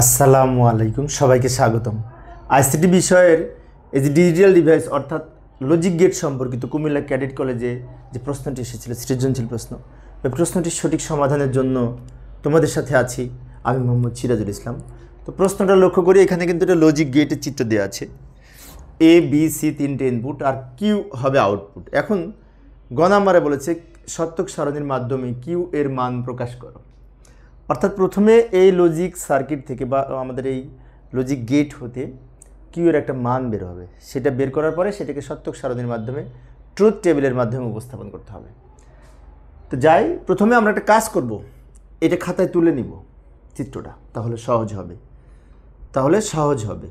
আসসালামু আলাইকুম, সবাইকে স্বাগতম। আইসিটি বিষয়ের এই যে ডিজিটাল ডিভাইস অর্থাৎ লজিক গেট সম্পর্কিত কুমিল্লা ক্যাডেট কলেজে যে প্রশ্নটি এসেছিল সৃজনশীল প্রশ্ন, ওই প্রশ্নটির সঠিক সমাধানের জন্য তোমাদের সাথে আছি আমি মোহাম্মদ সিরাজুল ইসলাম। তো প্রশ্নটা লক্ষ্য করি, এখানে কিন্তু একটা লজিক গেটের চিত্র দেওয়া আছে। এ বি সি তিনটে ইনপুট আর কিউ হবে আউটপুট। এখন গ নাম্বারে বলেছে সত্যক সারণীর মাধ্যমে কিউ এর মান প্রকাশ করো। অর্থাৎ প্রথমে এই লজিক সার্কিট থেকে বা আমাদের এই লজিক গেট হতে কিউ এর একটা মান বের হবে, সেটা বের করার পরে সেটাকে সত্যক সারণীর মাধ্যমে ট্রুথ টেবিলের মাধ্যমে উপস্থাপন করতে হবে। তো যাই, প্রথমে আমরা একটা কাজ করব, এটা খাতায় তুলে নিব চিত্রটা, তাহলে সহজ হবে।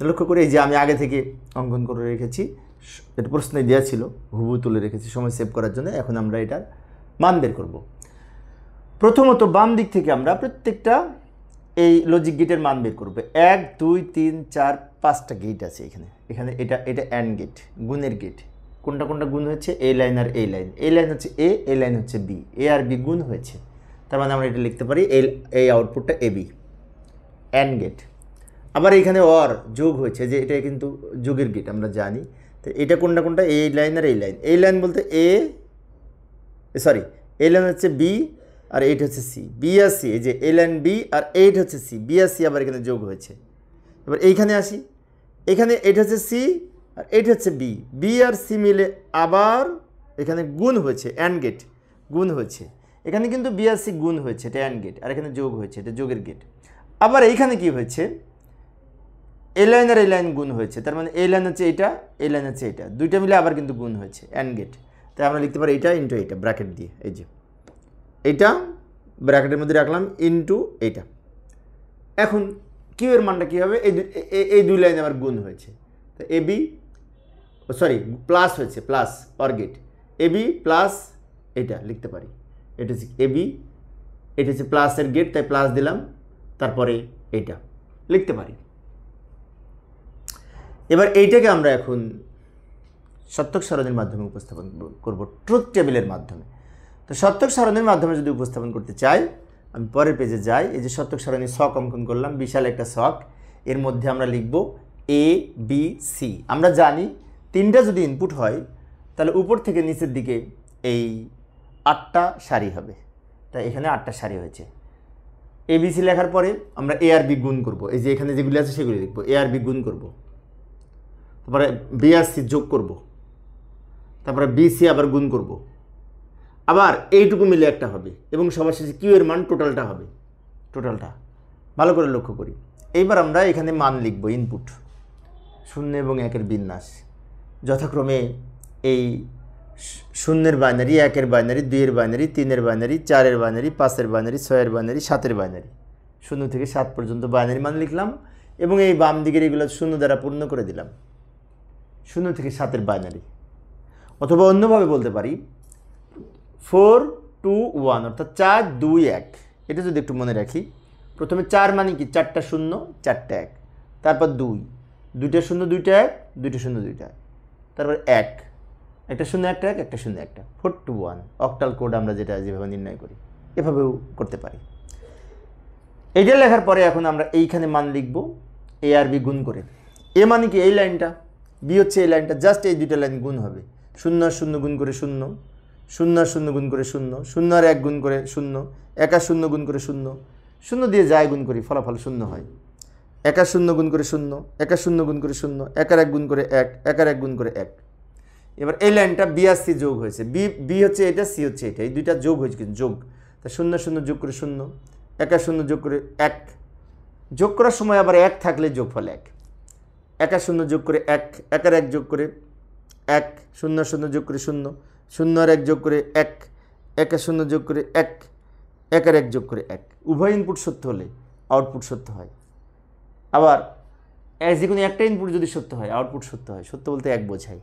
লক্ষ্য করে এই যে আমি আগে থেকে অঙ্কন করে রেখেছি, এটা প্রশ্নে দেওয়া ছিল, হুবহু তুলে রেখেছি সময় সেভ করার জন্য। এখন আমরা এটার মান বের করব। প্রথমত বাম দিক থেকে আমরা প্রত্যেকটা এই লজিক গেটের মান বের করব। 1 2 3 4 5টা গেট আছে এখানে। এটা অ্যান্ড গেট, গুণের গেট। কোনটা গুণ হচ্ছে? এ লাইন আর এই লাইন। এই লাইন হচ্ছে এ, এই লাইন হচ্ছে বি। এ আর বি গুণ হয়েছে, তার মানে আমরা এটা লিখতে পারি এই আউটপুটটা এ বি, অ্যান্ড গেট। আবার এখানে অর যোগ হয়েছে, যে এটা কিন্তু যোগের গেট আমরা জানি। তো এটা কোনটা? এই লাইন আর এই লাইন। এই লাইন বলতে এই লাইন হচ্ছে বি আর এইটা হচ্ছে সি। বি আর সি, এই যে এ লাইন বি আর এইট হচ্ছে সি। বি আর সি আবার এখানে যোগ হয়েছে। এবার এইখানে আসি, এখানে এইটা হচ্ছে সি আর এইটা হচ্ছে বি। বি আর সি মিলে আবার এখানে গুণ হয়েছে, অ্যান্ড গেট গুণ হয়েছে। এখানে কিন্তু বি আর সি গুণ হয়েছে, এটা অ্যান্ড গেট, আর এখানে যোগ হয়েছে, এটা যোগের গেট। আবার এইখানে কি হয়েছে? এ লাইন আর এই লাইন গুণ হয়েছে, তার মানে এই লাইন হচ্ছে এইটা, এই লাইন হচ্ছে এইটা, দুইটা মিলে আবার কিন্তু গুণ হয়েছে, অ্যান্ড গেট। তাই আমরা লিখতে পারি এটা ইন্টু এইটা, ব্র্যাকেট দিয়ে, এই যে এইটা ব্র্যাকেটের মধ্যে রাখলাম ইন্টু এইটা। এখন কিউ এর মানটা কী হবে? এই দুই লাইন আবার গুণ হয়েছে, তো এ বি প্লাস হয়েছে, plus or gate a b plus এটা লিখতে পারি। এটা হচ্ছে এ বি, এটা হচ্ছে প্লাসের গেট, তাই প্লাস দিলাম, তারপরে এইটা লিখতে পারি। এবার এইটাকে আমরা এখন সত্যক সারণীর মাধ্যমে উপস্থাপন করব, ট্রুথ টেবিলের মাধ্যমে। তো সত্যক সারণীর মাধ্যমে যদি উপস্থাপন করতে চাই, আমি পরের পেজে যাই। এই যে সত্যক সারণীর ছক অঙ্কন করলাম, বিশাল একটা ছক। এর মধ্যে আমরা লিখব এ বি সি। আমরা জানি তিনটা যদি ইনপুট হয় তাহলে উপর থেকে নিচের দিকে এই 8টা সারি হবে, তাই এখানে 8টা সারি হয়েছে। এ বি সি লেখার পরে আমরা এ আর বি গুণ করব। এই যে এখানে যেগুলি আছে সেগুলি লিখব, এ আর বি গুণ করব, তারপরে বি আর সি যোগ করব, তারপরে বি সি আবার গুণ করব, আবার এইটুকু মিলে একটা হবে, এবং সবার শেষে কিউ এর মান টোটালটা হবে। টোটালটা ভালো করে লক্ষ্য করি। এইবার আমরা এখানে মান লিখব, ইনপুট 0 এবং 1-এর বিন্যাস যথাক্রমে এই 0-এর বাইনারি, 1-এর বাইনারি, 2-এর বাইনারি, 3-এর বাইনারি, 4-এর বাইনারি, 5-এর বাইনারি, 6-এর বাইনারি, 7-এর বাইনারি, 0 থেকে 7 পর্যন্ত বাইনারি মান লিখলাম, এবং এই বাম দিকের এগুলো 0 দ্বারা পূর্ণ করে দিলাম। 0 থেকে 7-এর বাইনারি, অথবা অন্যভাবে বলতে পারি 4 2 1, অর্থাৎ 4 2 1। এটা যদি একটু মনে রাখি, প্রথমে 4 মানে কি? 4টা 0 4টা 1, তারপর 2 2টা 0 2টা 1 2টা 0 2টা 1, তারপর 1 একটা 0 একটা 1 একটা 0 একটা, 4 2 1 অক্টাল কোড আমরা যেভাবে নির্ণয় করি, এভাবেও করতে পারি। এইটা লেখার পরে এখন আমরা এইখানে মান লিখব এ আর বি গুণ করে। এ মানে কি? এই লাইনটা, বি হচ্ছে এই লাইনটা, জাস্ট এই দুইটা লাইন গুণ হবে। 0 আর 0 গুণ করে 0, 0 আর 0 গুণ করে 0, 0 আর 1 গুণ করে 0, 1 আর 0 গুণ করে 0, 0 দিয়ে যাই গুণ করি ফলাফল 0 হয়। 1 আর 0 গুণ করে 0, 1 আর 0 গুণ করে 0, 1 আর 1 গুণ করে 1, 1 আর 1 গুণ করে 1। এবার এই লাইনটা বি আর সি যোগ হয়েছে, বি হচ্ছে এটা, সি হচ্ছে এটা, এই দুইটা যোগ হয়েছে, কিন্তু যোগ। তা 0 0 যোগ করে 0, 1 আর 0 যোগ করে 1, যোগ করার সময় আবার 1 থাকলে যোগফল 1। 1 আর 0 যোগ করে 1, 1 আর 1 যোগ করে 1, 0 আর 0 যোগ করে 0, 0 আর 1 যোগ করে 1, 1 আর 0 যোগ করে 1, 1 আর 1 যোগ করে 1। উভয় ইনপুট সত্য হলে আউটপুট সত্য হয়। আবার যে কোনো একটা ইনপুট যদি সত্য হয় আউটপুট সত্য হয়। সত্য বলতে 1 বোঝায়।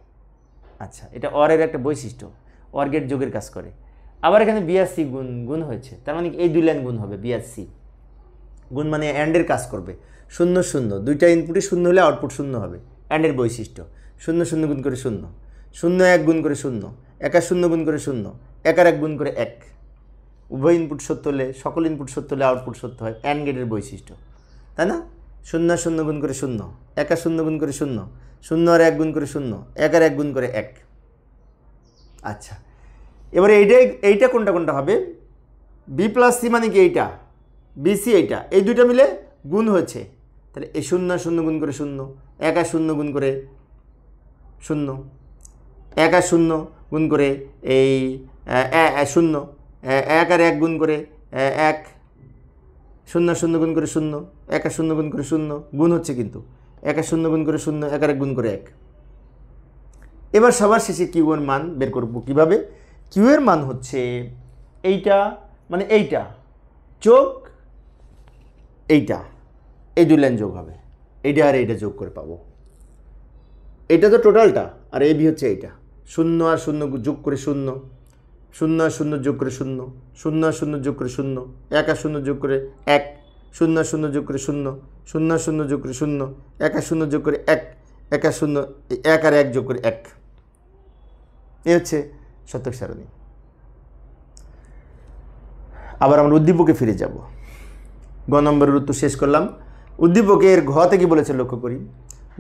আচ্ছা, এটা অরের একটা বৈশিষ্ট্য, অর গেট যোগের কাজ করে। আবার এখানে বি আর সি গুণ হয়েছে, তার মানে এই দুই লাইন গুণ হবে। বি আর সি গুণ মানে অ্যান্ডের কাজ করবে। 0 0 দুইটা ইনপুটই 0 হলে আউটপুট 0 হবে, অ্যান্ডের বৈশিষ্ট্য। 0 0 গুণ করে 0, 0 1 গুণ করে 0, 1 আর 0 গুণ করে 0, 1 আর 1 গুণ করে 1। উভয় ইনপুট সত্য হলে, সকল ইনপুট সত্য হলে আউটপুট সত্য হয়, অ্যান্ড গেটের বৈশিষ্ট্য। তাই না? 0 আর 0 গুণ করে 0, 1 আর 0 গুণ করে 0, 0 আর 1 গুণ করে 0, 1 আর 1 গুণ করে 1। আচ্ছা, এবারে এইটা কোনটা হবে? বি প্লাস সি মানে কি এইটা, বিসি এইটা, এই দুইটা মিলে গুণ হয়েছে। তাহলে এই 0 আর 0 গুণ করে 0, 1 আর 0 গুণ করে 0, 1 আর 0 গুণ করে এই 0, 1 আর 1 গুণ করে 1, 0 আর 0 গুণ করে 0, 1 আর 0 গুণ করে 0, গুণ হচ্ছে কিন্তু 1 আর 0 গুণ করে 0, 1 আর 1 গুণ করে 1। এবার সবার শেষে কিউ এর মান বের করব কিভাবে? কিউ এর মান হচ্ছে এইটা, মানে এইটা যোগ এইটা, এই দুই লাইন যোগ হবে, এইটা আর এইটা যোগ করে পাবো। এটা তো টোটালটা, আর এবি হচ্ছে এইটা। 0 আর 0 যোগ করে 0, 0 আর 0 যোগ করে 0, 0 আর 0 যোগ করে 0, 1 আর 0 যোগ করে 1, 0 আর 0 যোগ করে 0, 0 আর 0 যোগ করে 0, 1 আর 0 যোগ করে 1, 1 আর 0, 1 আর 1 যোগ করে 1। এই হচ্ছে শতক সারণী। আবার আমরা উদ্দীপকে ফিরে যাব। গ নম্বরের উত্তর শেষ করলাম। উদ্দীপকের ঘতে কি বলেছে লক্ষ্য করি।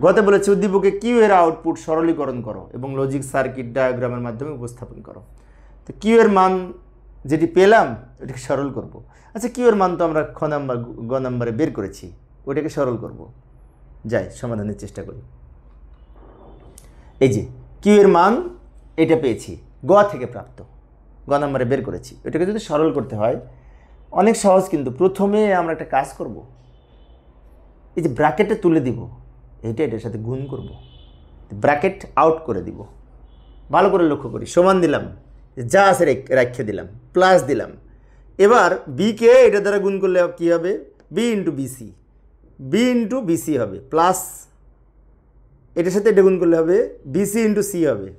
ঘতে বলেছে উদ্দীপকে কিউ এর আউটপুট সরলীকরণ করো এবং লজিক সার্কিট ডায়াগ্রামের মাধ্যমে উপস্থাপন করো। তো কিউ এর মান যেটি পেলাম ওটাকে সরল করব। আচ্ছা, কিউ এর মান তো আমরা গ নম্বরে বের করেছি, ওটাকে সরল করব। যাই সমাধানের চেষ্টা করি। এই যে কিউ এর মান এটা পেয়েছি, গ থেকে প্রাপ্ত, গ নম্বরে বের করেছি। এটাকে যদি সরল করতে হয় অনেক সহজ, কিন্তু প্রথমে আমরা একটা কাজ করব, এই যে ব্র্যাকেটে তুলে দিব, এটার সাথে গুণ করব, ব্র্যাকেট আউট করে দিব। ভালো করে লক্ষ্য করি, সমান দিলাম, যা আছে রেখে দিলাম, প্লাস দিলাম। এবার বিকে এটা দ্বারা গুণ করলে কী হবে? B into b c, b into b c হবে, প্লাস এটার সাথে এটা গুণ করলে হবে বিসি ইন্টু সি হবে।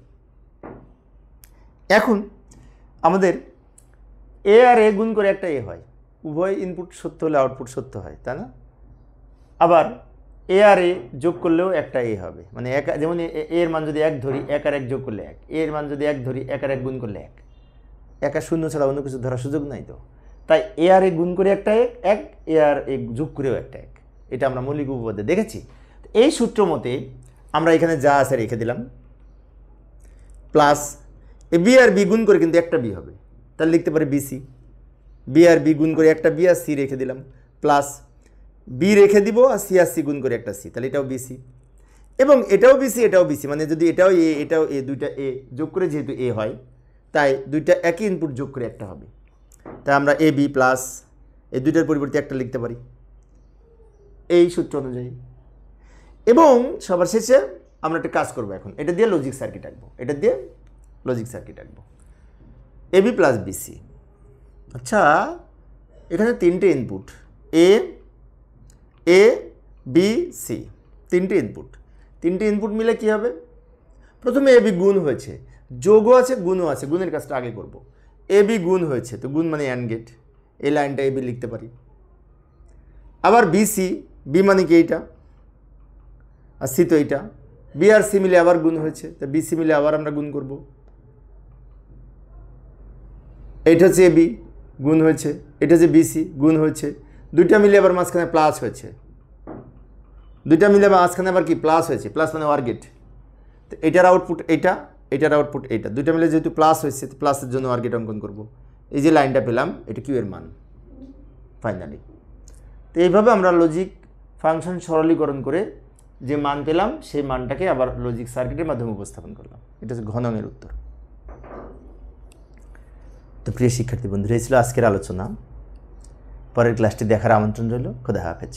এখন আমাদের এ আর এ গুণ করে একটা এ হয়, উভয় ইনপুট সত্য হলে আউটপুট সত্য হয়, তাই না? আবার এ আর এ যোগ করলেও একটা এ হবে, মানে এক, যেমন এর মান যদি 1 ধরি, 1 আর 1 যোগ করলে 1, এর মান যদি 1 ধরি, 1 আর 1 গুণ করলে 1, 1 আর 0 ছাড়া অন্য কিছু ধরার সুযোগ নাই। তো তাই এ আর এ গুণ করে একটা 1, এ আর এ যোগ করেও একটা 1, এটা আমরা মৌলিক উপপাদ্যে দেখেছি। এই সূত্র মতে আমরা এখানে যা আছে রেখে দিলাম, plus A B R B গুণ করে কিন্তু একটা বি হবে, তাহলে লিখতে পারি বিসি। বি আর বি গুণ করে একটা বি আর সি রেখে দিলাম, প্লাস বি রেখে দিব আর সি আর সি গুণ করে একটা সি, তাহলে এটাও বিসি। এবং এটাও বিসি, এটাও বিসি, মানে যদি এটাও এ এটাও এ, দুইটা এ যোগ করে যেহেতু এ হয়, তাই দুইটা একই ইনপুট যোগ করে একটা হবে। তাই আমরা এ বি প্লাস এই দুইটার পরিবর্তে একটা লিখতে পারি এই সূত্র অনুযায়ী। এবং সবার শেষে আমরা একটা কাজ করবো, এখন এটা দিয়ে লজিক সার্কিট আঁকবো, এটা দিয়ে লজিক সার্কিট আঁকবো, এ বি প্লাস বিসি। আচ্ছা, এখানে তিনটে ইনপুট, এ বি সি, তিনটে ইনপুট মিলে কি হবে? প্রথমে এ বি গুণ হয়েছে, যোগও আছে গুণও আছে, গুণের কাজটা আগে করব। এ বি গুণ হয়েছে, তো গুণ মানে অ্যান্ড গেট, এই লাইনটা এ বি লিখতে পারি। আবার বিসি, বি মানে কি এইটা, আর সি তো এইটা, বি আর সি মিলে আবার গুণ হয়েছে, তো বিসি মিলে আবার আমরা গুণ করব। এইটা হচ্ছে এ বি গুণ হয়েছে, এটা হচ্ছে বিসি গুণ হয়েছে, দুইটা মিলে আবার মাঝখানে প্লাস হয়েছে, দুইটা মিলে মাঝখানে আবার কি প্লাস হয়েছে, প্লাস মানে ওয়ার গেট। তো এটার আউটপুট এইটা, এটার আউটপুট এইটা, দুইটা মিলে যেহেতু প্লাস হয়েছে, প্লাসের জন্য ওয়ার গেট অঙ্কন করব। এই যে লাইনটা পেলাম, এটা কিউ এর মান ফাইনালি। তো এইভাবে আমরা লজিক ফাংশন সরলীকরণ করে যে মান পেলাম, সেই মানটাকে আবার লজিক সার্কিটের মাধ্যমে উপস্থাপন করলাম। এটা হচ্ছে ঘনকের উত্তর। তো প্রিয় শিক্ষার্থী বন্ধুরা, এই ছিল আজকের আলোচনা। পরের ক্লাসটি দেখার আমন্ত্রণ রইল। খোদা হাফেজ।